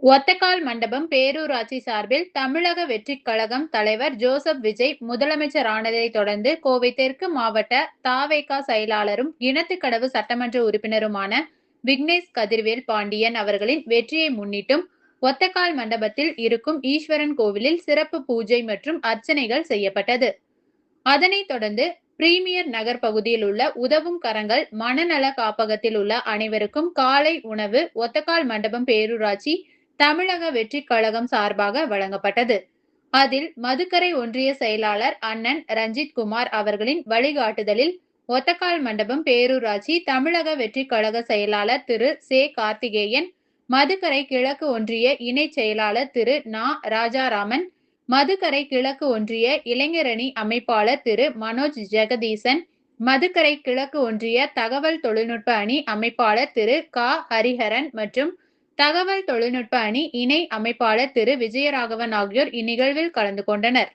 ஒத்தக்கால் மண்டபம் பேரூராட்சி சார்பில் தமிழக வெற்றிக் கழகம் தலைவர் ஜோசப் விஜய் முதலமைச்சர் ஆனதை தொடர்ந்து கோவை தெற்கு மாவட்ட தவேக செயலாளரும் கிணத்துக்கடவு சட்டமன்ற உறுப்பினருமான விக்னேஷ் கதிர்வேல் பாண்டியன் அவர்களின் வெற்றியை முன்னிட்டும் ஒத்தக்கால் மண்டபத்தில் இருக்கும் ஈஸ்வரன் கோவிலில் சிறப்பு பூஜை மற்றும் அர்ச்சனைகள் செய்யப்பட்டது. அதனைத் தொடர்ந்து பிரீமியர் நகர் பகுதியில் உள்ள உதவும் கரங்கள் மனநல காப்பகத்தில் உள்ள அனைவருக்கும் காலை உணவு ஒத்தக்கால் மண்டபம் பேரூராட்சி தமிழக வெற்றிக் கழகம் சார்பாக வழங்கப்பட்டது. அதில் மதுக்கரை ஒன்றிய செயலாளர் அண்ணன் ரஞ்சித் குமார் அவர்களின் வழிகாட்டுதலில் ஒத்தக்கால் மண்டபம் பேரூராட்சி தமிழக வெற்றிக் கழக செயலாளர் திரு சே கார்த்திகேயன், மதுக்கரை கிழக்கு ஒன்றிய இணை செயலாளர் திரு நா ராஜாராமன், மதுக்கரை கிழக்கு ஒன்றிய இளைஞரணி அமைப்பாளர் திரு மனோஜ் ஜெகதீசன், மதுக்கரை கிழக்கு ஒன்றிய தகவல் தொழில்நுட்ப அணி அமைப்பாளர் திரு க ஹரிஹரன் மற்றும் தகவல் தொழில்நுட்ப அணி இணை அமைப்பாளர் திரு விஜயராகவன் ஆகியோர் இந்நிகழ்வில் கலந்து கொண்டனர்.